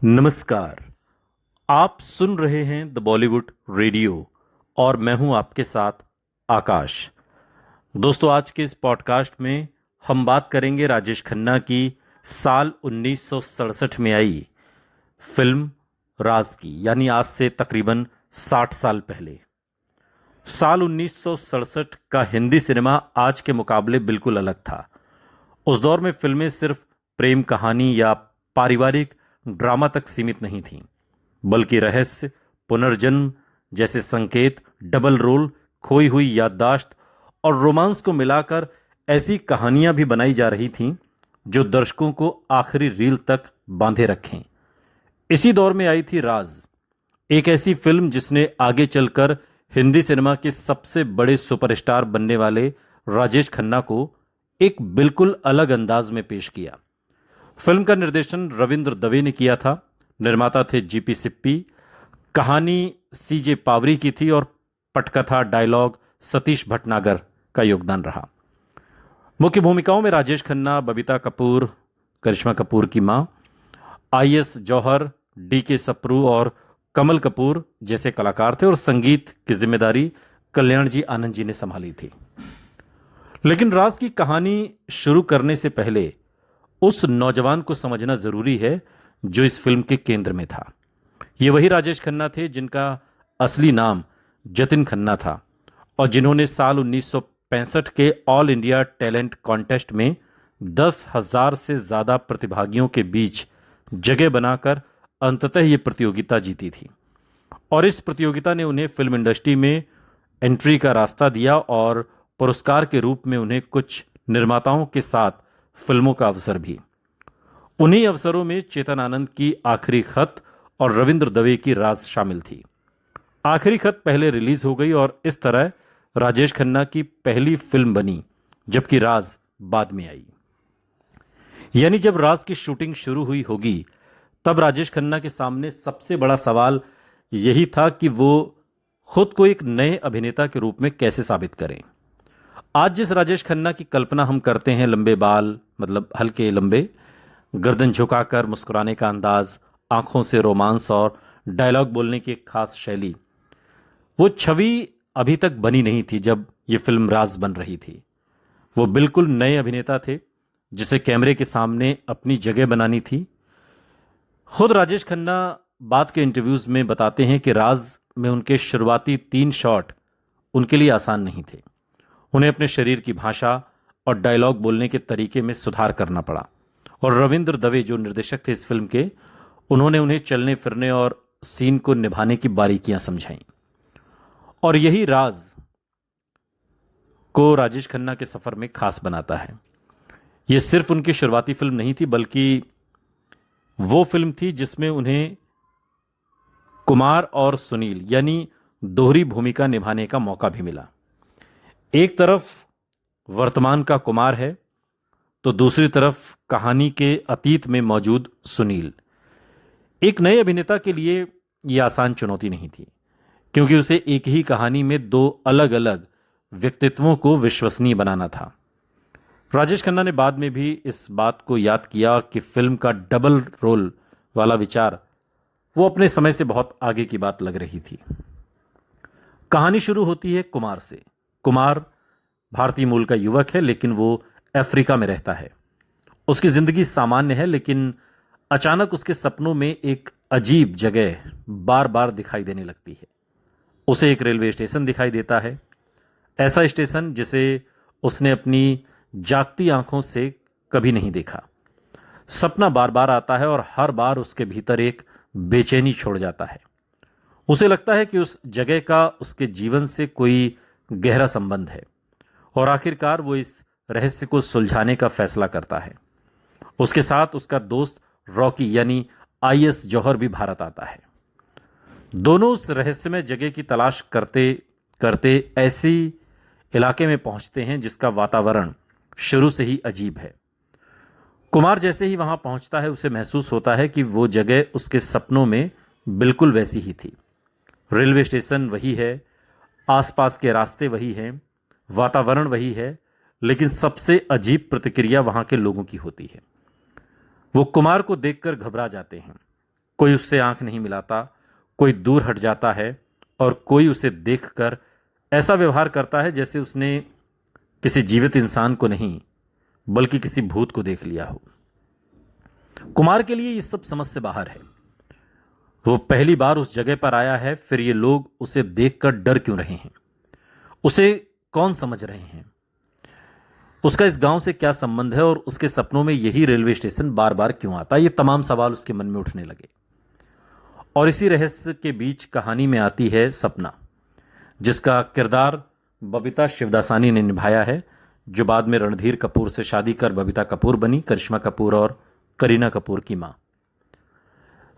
नमस्कार। आप सुन रहे हैं द बॉलीवुड रेडियो और मैं हूं आपके साथ आकाश। दोस्तों, आज के इस पॉडकास्ट में हम बात करेंगे राजेश खन्ना की साल 1967 में आई फिल्म राज की, यानी आज से तकरीबन 60 साल पहले। साल 1967 का हिंदी सिनेमा आज के मुकाबले बिल्कुल अलग था। उस दौर में फिल्में सिर्फ प्रेम कहानी या पारिवारिक ड्रामा तक सीमित नहीं थीं, बल्कि रहस्य, पुनर्जन्म जैसे संकेत, डबल रोल, खोई हुई याददाश्त और रोमांस को मिलाकर ऐसी कहानियां भी बनाई जा रही थीं जो दर्शकों को आखिरी रील तक बांधे रखें। इसी दौर में आई थी राज, एक ऐसी फिल्म जिसने आगे चलकर हिंदी सिनेमा के सबसे बड़े सुपरस्टार बनने वाले राजेश खन्ना को एक बिल्कुल अलग अंदाज में पेश किया। फिल्म का निर्देशन रविंद्र दवे ने किया था। निर्माता थे जीपी सिप्पी। कहानी सीजे पावरी की थी और पटकथा डायलॉग सतीश भटनागर का योगदान रहा। मुख्य भूमिकाओं में राजेश खन्ना, बबीता कपूर, करिश्मा कपूर की मां, आईएस जौहर, डीके सप्रू और कमल कपूर जैसे कलाकार थे और संगीत की जिम्मेदारी कल्याण जी आनंद जी ने संभाली थी। लेकिन राज की कहानी शुरू करने से पहले उस नौजवान को समझना जरूरी है जो इस फिल्म के केंद्र में था। ये वही राजेश खन्ना थे जिनका असली नाम जतिन खन्ना था और जिन्होंने साल 1965 के ऑल इंडिया टैलेंट कॉन्टेस्ट में 10,000 से ज्यादा प्रतिभागियों के बीच जगह बनाकर अंततः ये प्रतियोगिता जीती थी। और इस प्रतियोगिता ने उन्हें फिल्म इंडस्ट्री में एंट्री का रास्ता दिया और पुरस्कार के रूप में उन्हें कुछ निर्माताओं के साथ फिल्मों का अवसर भी। उन्हीं अवसरों में चेतन आनंद की आखिरी खत और रविंद्र दवे की राज शामिल थी। आखिरी खत पहले रिलीज हो गई और इस तरह राजेश खन्ना की पहली फिल्म बनी, जबकि राज बाद में आई। यानी जब राज की शूटिंग शुरू हुई होगी तब राजेश खन्ना के सामने सबसे बड़ा सवाल यही था कि वो खुद को एक नए अभिनेता के रूप में कैसे साबित करें। आज जिस राजेश खन्ना की कल्पना हम करते हैं, लंबे बाल, मतलब हल्के लंबे, गर्दन झुकाकर मुस्कुराने का अंदाज, आंखों से रोमांस और डायलॉग बोलने की एक खास शैली, वो छवि अभी तक बनी नहीं थी जब ये फिल्म राज बन रही थी। वो बिल्कुल नए अभिनेता थे जिसे कैमरे के सामने अपनी जगह बनानी थी। खुद राजेश खन्ना बाद के इंटरव्यूज में बताते हैं कि राज में उनके शुरुआती 3 शॉट उनके लिए आसान नहीं थे। उन्हें अपने शरीर की भाषा और डायलॉग बोलने के तरीके में सुधार करना पड़ा और रविंद्र दवे जो निर्देशक थे इस फिल्म के, उन्होंने उन्हें चलने फिरने और सीन को निभाने की बारीकियां समझाईं। और यही राज को राजेश खन्ना के सफर में खास बनाता है। यह सिर्फ उनकी शुरुआती फिल्म नहीं थी, बल्कि वो फिल्म थी जिसमें उन्हें कुमार और सुनील यानी दोहरी भूमिका निभाने का मौका भी मिला। एक तरफ वर्तमान का कुमार है तो दूसरी तरफ कहानी के अतीत में मौजूद सुनील। एक नए अभिनेता के लिए यह आसान चुनौती नहीं थी, क्योंकि उसे एक ही कहानी में 2 अलग अलग व्यक्तित्वों को विश्वसनीय बनाना था। राजेश खन्ना ने बाद में भी इस बात को याद किया कि फिल्म का डबल रोल वाला विचार वो अपने समय से बहुत आगे की बात लग रही थी। कहानी शुरू होती है कुमार से। कुमार भारतीय मूल का युवक है, लेकिन वो अफ्रीका में रहता है। उसकी जिंदगी सामान्य है, लेकिन अचानक उसके सपनों में एक अजीब जगह बार बार दिखाई देने लगती है। उसे एक रेलवे स्टेशन दिखाई देता है, ऐसा स्टेशन जिसे उसने अपनी जागती आंखों से कभी नहीं देखा। सपना बार बार आता है और हर बार उसके भीतर एक बेचैनी छोड़ जाता है। उसे लगता है कि उस जगह का उसके जीवन से कोई गहरा संबंध है और आखिरकार वो इस रहस्य को सुलझाने का फैसला करता है। उसके साथ उसका दोस्त रॉकी यानी आईएस जौहर भी भारत आता है। दोनों उस रहस्यमय जगह की तलाश करते करते ऐसी इलाके में पहुंचते हैं जिसका वातावरण शुरू से ही अजीब है। कुमार जैसे ही वहां पहुंचता है उसे महसूस होता है कि वो जगह उसके सपनों में बिल्कुल वैसी ही थी। रेलवे स्टेशन वही है, आसपास के रास्ते वही हैं, वातावरण वही है, लेकिन सबसे अजीब प्रतिक्रिया वहां के लोगों की होती है। वो कुमार को देखकर घबरा जाते हैं। कोई उससे आंख नहीं मिलाता, कोई दूर हट जाता है और कोई उसे देखकर ऐसा व्यवहार करता है जैसे उसने किसी जीवित इंसान को नहीं बल्कि किसी भूत को देख लिया हो। कुमार के लिए ये सब समझ से बाहर है। वो पहली बार उस जगह पर आया है, फिर ये लोग उसे देखकर डर क्यों रहे हैं? उसे कौन समझ रहे हैं? उसका इस गांव से क्या संबंध है और उसके सपनों में यही रेलवे स्टेशन बार बार क्यों आता है? ये तमाम सवाल उसके मन में उठने लगे। और इसी रहस्य के बीच कहानी में आती है सपना, जिसका किरदार बबीता शिवदासानी ने निभाया है, जो बाद में रणधीर कपूर से शादी कर बबीता कपूर बनी, करिश्मा कपूर और करीना कपूर की मां।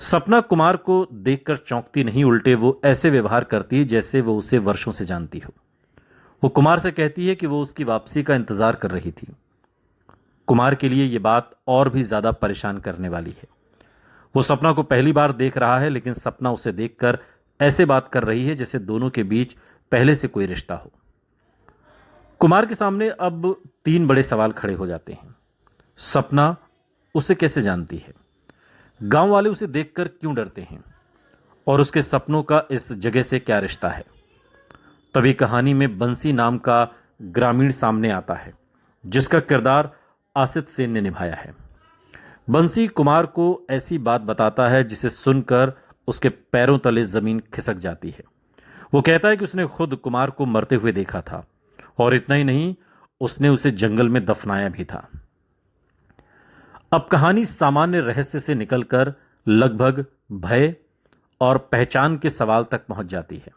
सपना कुमार को देखकर चौंकती नहीं, उल्टे वो ऐसे व्यवहार करती है जैसे वो उसे वर्षों से जानती हो। वो कुमार से कहती है कि वो उसकी वापसी का इंतजार कर रही थी। कुमार के लिए ये बात और भी ज्यादा परेशान करने वाली है। वो सपना को पहली बार देख रहा है, लेकिन सपना उसे देखकर ऐसे बात कर रही है जैसे दोनों के बीच पहले से कोई रिश्ता हो। कुमार के सामने अब 3 बड़े सवाल खड़े हो जाते हैं। सपना उसे कैसे जानती है? गांव वाले उसे देखकर क्यों डरते हैं? और उसके सपनों का इस जगह से क्या रिश्ता है? तभी कहानी में बंसी नाम का ग्रामीण सामने आता है, जिसका किरदार आसित सेन ने निभाया है। बंसी कुमार को ऐसी बात बताता है जिसे सुनकर उसके पैरों तले जमीन खिसक जाती है। वो कहता है कि उसने खुद कुमार को मरते हुए देखा था, और इतना ही नहीं, उसने उसे जंगल में दफनाया भी था। अब कहानी सामान्य रहस्य से निकलकर लगभग भय और पहचान के सवाल तक पहुंच जाती है।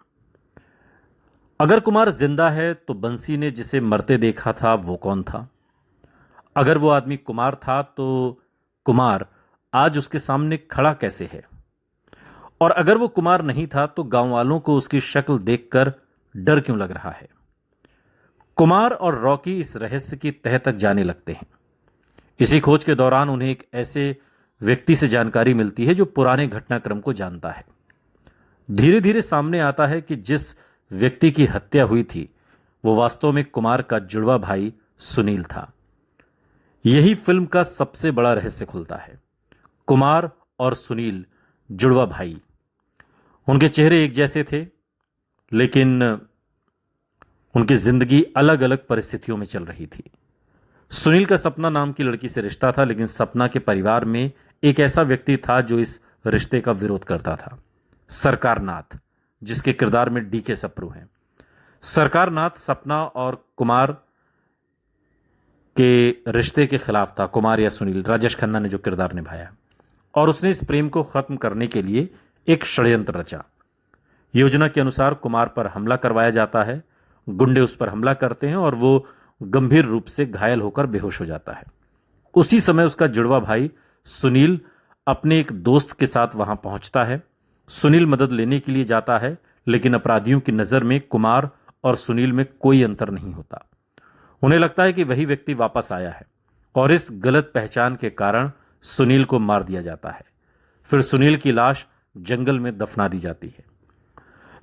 अगर कुमार जिंदा है तो बंसी ने जिसे मरते देखा था वो कौन था? अगर वो आदमी कुमार था तो कुमार आज उसके सामने खड़ा कैसे है? और अगर वो कुमार नहीं था तो गांव वालों को उसकी शक्ल देखकर डर क्यों लग रहा है? कुमार और रॉकी इस रहस्य की तह तक जाने लगते हैं। इसी खोज के दौरान उन्हें एक ऐसे व्यक्ति से जानकारी मिलती है जो पुराने घटनाक्रम को जानता है। धीरे धीरे सामने आता है कि जिस व्यक्ति की हत्या हुई थी वो वास्तव में कुमार का जुड़वा भाई सुनील था। यही फिल्म का सबसे बड़ा रहस्य खुलता है। कुमार और सुनील जुड़वा भाई, उनके चेहरे एक जैसे थे, लेकिन उनकी जिंदगी अलग अलग परिस्थितियों में चल रही थी। सुनील का सपना नाम की लड़की से रिश्ता था, लेकिन सपना के परिवार में एक ऐसा व्यक्ति था जो इस रिश्ते का विरोध करता था, सरकार नाथ, जिसके किरदार में डीके सप्रू हैं। सरकार नाथ सपना और कुमार के रिश्ते के खिलाफ था। कुमार या सुनील, राजेश खन्ना ने जो किरदार निभाया, और उसने इस प्रेम को खत्म करने के लिए एक षड्यंत्र रचा। योजना के अनुसार कुमार पर हमला करवाया जाता है। गुंडे उस पर हमला करते हैं और वो गंभीर रूप से घायल होकर बेहोश हो जाता है। उसी समय उसका जुड़वा भाई सुनील अपने एक दोस्त के साथ वहां पहुंचता है। सुनील मदद लेने के लिए जाता है, लेकिन अपराधियों की नजर में कुमार और सुनील में कोई अंतर नहीं होता। उन्हें लगता है कि वही व्यक्ति वापस आया है, और इस गलत पहचान के कारण सुनील को मार दिया जाता है। फिर सुनील की लाश जंगल में दफना दी जाती है।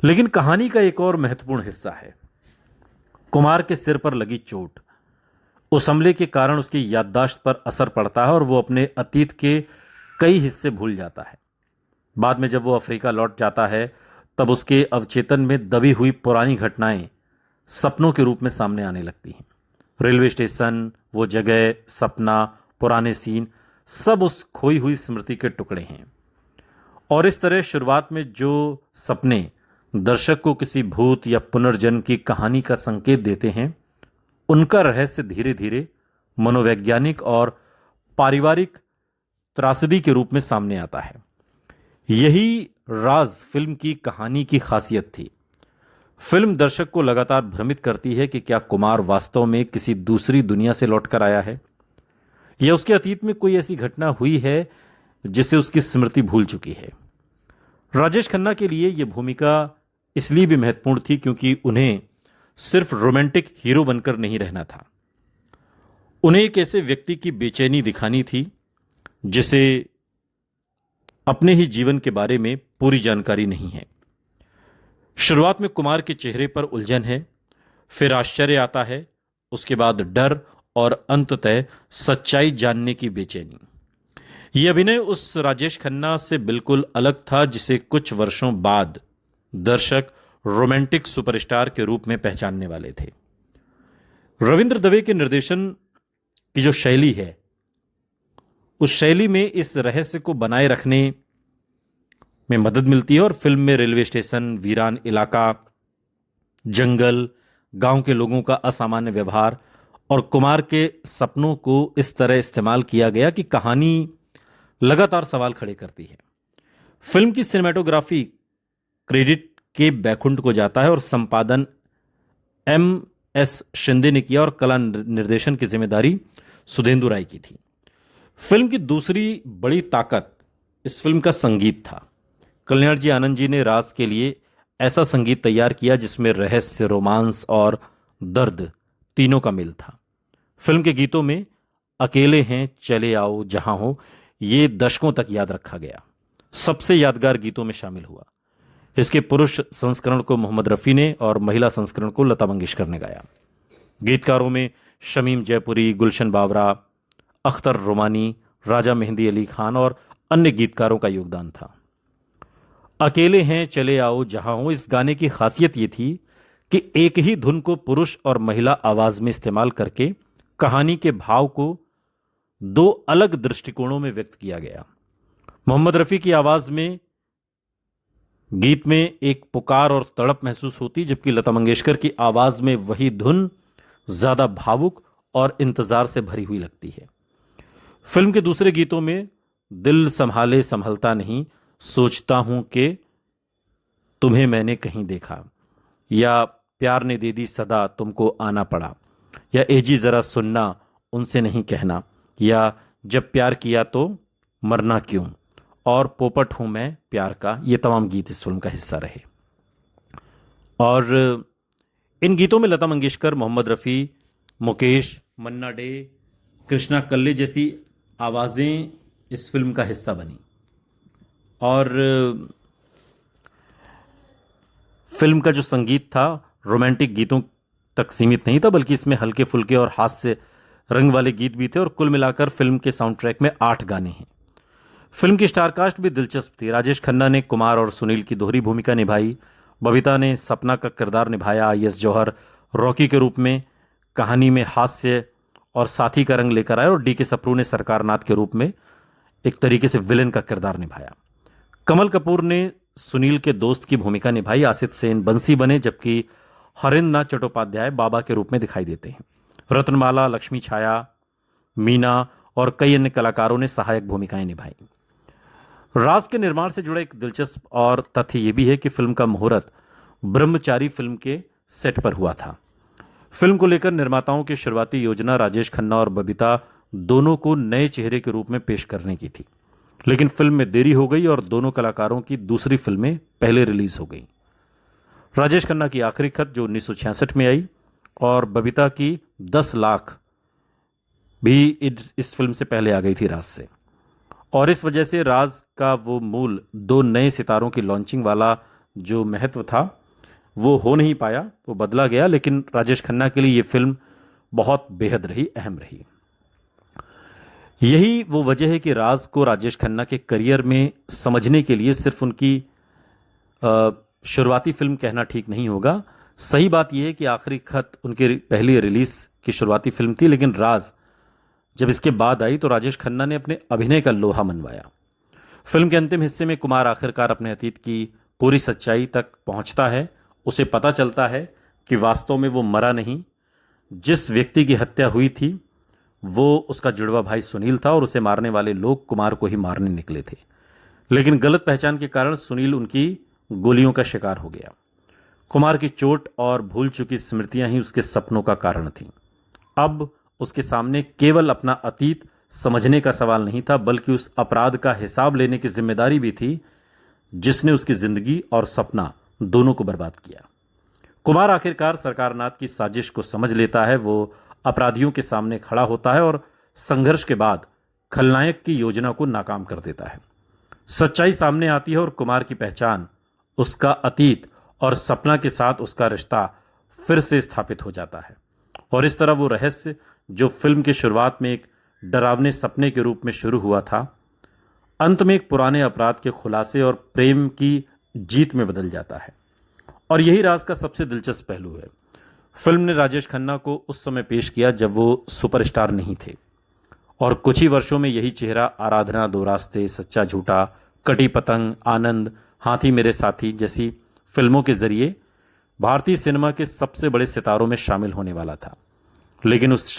लेकिन कहानी का एक और महत्वपूर्ण हिस्सा है। कुमार के सिर पर लगी चोट, उस हमले के कारण उसकी याददाश्त पर असर पड़ता है और वो अपने अतीत के कई हिस्से भूल जाता है। बाद में जब वो अफ्रीका लौट जाता है तब उसके अवचेतन में दबी हुई पुरानी घटनाएं सपनों के रूप में सामने आने लगती हैं। रेलवे स्टेशन, वो जगह, सपना, पुराने सीन, सब उस खोई हुई स्मृति के टुकड़े हैं। और इस तरह शुरुआत में जो सपने दर्शक को किसी भूत या पुनर्जन्म की कहानी का संकेत देते हैं, उनका रहस्य धीरे धीरे मनोवैज्ञानिक और पारिवारिक त्रासदी के रूप में सामने आता है। यही राज फिल्म की कहानी की खासियत थी। फिल्म दर्शक को लगातार भ्रमित करती है कि क्या कुमार वास्तव में किसी दूसरी दुनिया से लौटकर आया है, या उसके अतीत में कोई ऐसी घटना हुई है जिसे उसकी स्मृति भूल चुकी है। राजेश खन्ना के लिए यह भूमिका इसलिए भी महत्वपूर्ण थी क्योंकि उन्हें सिर्फ रोमांटिक हीरो बनकर नहीं रहना था। उन्हें एक ऐसे व्यक्ति की बेचैनी दिखानी थी जिसे अपने ही जीवन के बारे में पूरी जानकारी नहीं है। शुरुआत में कुमार के चेहरे पर उलझन है, फिर आश्चर्य आता है, उसके बाद डर और अंततः सच्चाई जानने की बेचैनी। ये अभिनय उस राजेश खन्ना से बिल्कुल अलग था जिसे कुछ वर्षों बाद दर्शक रोमांटिक सुपरस्टार के रूप में पहचानने वाले थे। रविंद्र दवे के निर्देशन की जो शैली है, उस शैली में इस रहस्य को बनाए रखने में मदद मिलती है और फिल्म में रेलवे स्टेशन, वीरान इलाका, जंगल, गांव के लोगों का असामान्य व्यवहार और कुमार के सपनों को इस तरह इस्तेमाल किया गया कि कहानी लगातार सवाल खड़े करती है। फिल्म की सिनेमेटोग्राफी क्रेडिट के बैकुंठ को जाता है और संपादन एम.एस. शिंदे ने किया और कला निर्देशन की जिम्मेदारी सुधेंदु राय की थी। फिल्म की दूसरी बड़ी ताकत इस फिल्म का संगीत था। कल्याण जी आनंद जी ने राज के लिए ऐसा संगीत तैयार किया जिसमें रहस्य, रोमांस और दर्द तीनों का मेल था। फिल्म के गीतों में अकेले हैं, चले आओ जहां हो, ये दशकों तक याद रखा गया, सबसे यादगार गीतों में शामिल हुआ। इसके पुरुष संस्करण को मोहम्मद रफ़ी ने और महिला संस्करण को लता मंगेशकर ने गाया। गीतकारों में शमीम जयपुरी, गुलशन बावरा, अख्तर रोमानी, राजा मेहंदी अली खान और अन्य गीतकारों का योगदान था। अकेले हैं, चले आओ जहां हो, इस गाने की खासियत ये थी कि एक ही धुन को पुरुष और महिला आवाज में इस्तेमाल करके कहानी के भाव को दो अलग दृष्टिकोणों में व्यक्त किया गया। मोहम्मद रफ़ी की आवाज में गीत में एक पुकार और तड़प महसूस होती, जबकि लता मंगेशकर की आवाज में वही धुन ज्यादा भावुक और इंतजार से भरी हुई लगती है। फिल्म के दूसरे गीतों में दिल संभाले संभलता नहीं, सोचता हूं कि तुम्हें मैंने कहीं देखा, या प्यार ने दे दी सदा तुमको आना पड़ा, या एजी जरा सुनना उनसे नहीं कहना, या जब प्यार किया तो मरना क्यों, और पोपट हूं मैं प्यार का, ये तमाम गीत इस फिल्म का हिस्सा रहे। और इन गीतों में लता मंगेशकर, मोहम्मद रफ़ी, मुकेश, मन्ना डे, कृष्णा कल्ले जैसी आवाज़ें इस फिल्म का हिस्सा बनी। और फिल्म का जो संगीत था रोमांटिक गीतों तक सीमित नहीं था, बल्कि इसमें हल्के फुल्के और हास्य रंग वाले गीत भी थे और कुल मिलाकर फिल्म के साउंड ट्रैक में 8 गाने हैं। फिल्म की स्टारकास्ट भी दिलचस्प थी। राजेश खन्ना ने कुमार और सुनील की दोहरी भूमिका निभाई। बबीता ने सपना का किरदार निभाया। आई.एस. जौहर रॉकी के रूप में कहानी में हास्य और साथी का रंग लेकर आए और डी.के. सप्रू ने सरकारनाथ के रूप में एक तरीके से विलेन का किरदार निभाया। कमल कपूर ने सुनील के दोस्त की भूमिका निभाई। आसित सेन बंसी बने, जबकि हरेंद्रनाथ चट्टोपाध्याय बाबा के रूप में दिखाई देते हैं। रत्नमाला, लक्ष्मी छाया, मीना और कई अन्य कलाकारों ने सहायक भूमिकाएं निभाई। राज के निर्माण से जुड़ा एक दिलचस्प और तथ्य यह भी है कि फिल्म का मुहूर्त ब्रह्मचारी फिल्म के सेट पर हुआ था। फिल्म को लेकर निर्माताओं की शुरुआती योजना राजेश खन्ना और बबीता दोनों को नए चेहरे के रूप में पेश करने की थी, लेकिन फिल्म में देरी हो गई और दोनों कलाकारों की दूसरी फिल्में पहले रिलीज हो गई। राजेश खन्ना की आखिरी खत जो 1966 में आई और बबीता की 10 लाख भी इस फिल्म से पहले आ गई थी राज से, और इस वजह से राज का वो मूल 2 नए सितारों की लॉन्चिंग वाला जो महत्व था वो हो नहीं पाया, वो बदला गया। लेकिन राजेश खन्ना के लिए ये फिल्म बहुत बेहद रही, अहम रही। यही वो वजह है कि राज को राजेश खन्ना के करियर में समझने के लिए सिर्फ उनकी शुरुआती फिल्म कहना ठीक नहीं होगा। सही बात यह है कि आखिरी खत उनके पहली रिलीज की शुरुआती फिल्म थी, लेकिन राज जब इसके बाद आई तो राजेश खन्ना ने अपने अभिनय का लोहा मनवाया। फिल्म के अंतिम हिस्से में कुमार आखिरकार अपने अतीत की पूरी सच्चाई तक पहुंचता है। उसे पता चलता है कि वास्तव में वो मरा नहीं, जिस व्यक्ति की हत्या हुई थी वो उसका जुड़वा भाई सुनील था और उसे मारने वाले लोग कुमार को ही मारने निकले थे, लेकिन गलत पहचान के कारण सुनील उनकी गोलियों का शिकार हो गया। कुमार की चोट और भूल चुकी स्मृतियां ही उसके सपनों का कारण थीं। अब उसके सामने केवल अपना अतीत समझने का सवाल नहीं था, बल्कि उस अपराध का हिसाब लेने की जिम्मेदारी भी थी जिसने उसकी जिंदगी और सपना दोनों को बर्बाद किया। कुमार आखिरकार सरकारनाथ की साजिश को समझ लेता है। वो अपराधियों के सामने खड़ा होता है और संघर्ष के बाद खलनायक की योजना को नाकाम कर देता है। सच्चाई सामने आती है और कुमार की पहचान, उसका अतीत और सपना के साथ उसका रिश्ता फिर से स्थापित हो जाता है। और इस तरह वो रहस्य जो फिल्म की शुरुआत में एक डरावने सपने के रूप में शुरू हुआ था, अंत में एक पुराने अपराध के खुलासे और प्रेम की जीत में बदल जाता है। और यही राज का सबसे दिलचस्प पहलू है। फिल्म ने राजेश खन्ना को उस समय पेश किया जब वो सुपरस्टार नहीं थे, और कुछ ही वर्षों में यही चेहरा आराधना, दो रास्ते, सच्चा झूठा, कटी पतंग, आनंद, हाथी मेरे साथी जैसी फिल्मों के जरिए भारतीय सिनेमा के सबसे बड़े सितारों में शामिल होने वाला था। लेकिन उस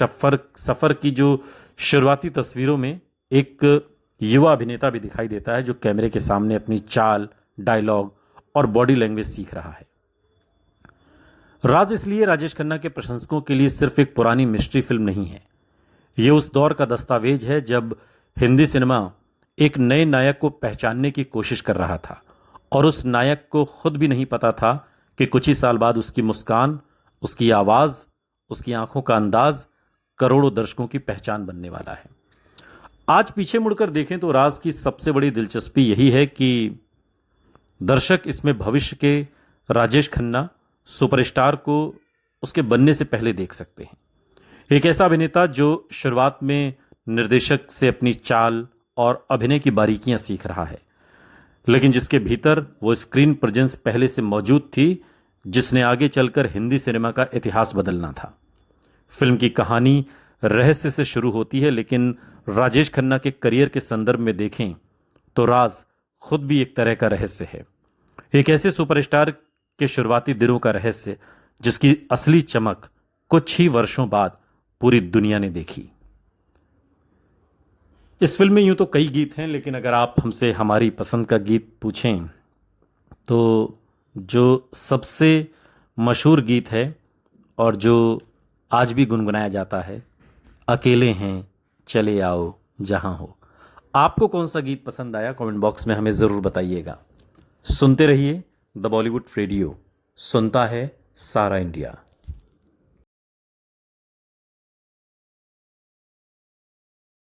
सफर की जो शुरुआती तस्वीरों में एक युवा अभिनेता भी दिखाई देता है, जो कैमरे के सामने अपनी चाल, डायलॉग और बॉडी लैंग्वेज सीख रहा है। राज इसलिए राजेश खन्ना के प्रशंसकों के लिए सिर्फ एक पुरानी मिस्ट्री फिल्म नहीं है। ये उस दौर का दस्तावेज है जब हिंदी सिनेमा एक नए नायक को पहचानने की कोशिश कर रहा था, और उस नायक को खुद भी नहीं पता था कि कुछ ही साल बाद उसकी मुस्कान, उसकी आवाज, उसकी आंखों का अंदाज करोड़ों दर्शकों की पहचान बनने वाला है। आज पीछे मुड़कर देखें तो राज की सबसे बड़ी दिलचस्पी यही है कि दर्शक इसमें भविष्य के राजेश खन्ना सुपरस्टार को उसके बनने से पहले देख सकते हैं। एक ऐसा अभिनेता जो शुरुआत में निर्देशक से अपनी चाल और अभिनय की बारीकियां सीख रहा है, लेकिन जिसके भीतर वो स्क्रीन प्रेजेंस पहले से मौजूद थी, जिसने आगे चलकर हिंदी सिनेमा का इतिहास बदलना था। फिल्म की कहानी रहस्य से शुरू होती है, लेकिन राजेश खन्ना के करियर के संदर्भ में देखें तो राज खुद भी एक तरह का रहस्य है। एक ऐसे सुपरस्टार के शुरुआती दिनों का रहस्य जिसकी असली चमक कुछ ही वर्षों बाद पूरी दुनिया ने देखी। इस फिल्म में यूं तो कई गीत हैं, लेकिन अगर आप हमसे हमारी पसंद का गीत पूछें तो जो सबसे मशहूर गीत है और जो आज भी गुनगुनाया जाता है, अकेले हैं चले आओ जहां हो। आपको कौन सा गीत पसंद आया, कमेंट बॉक्स में हमें ज़रूर बताइएगा। सुनते रहिए द बॉलीवुड रेडियो, सुनता है सारा इंडिया।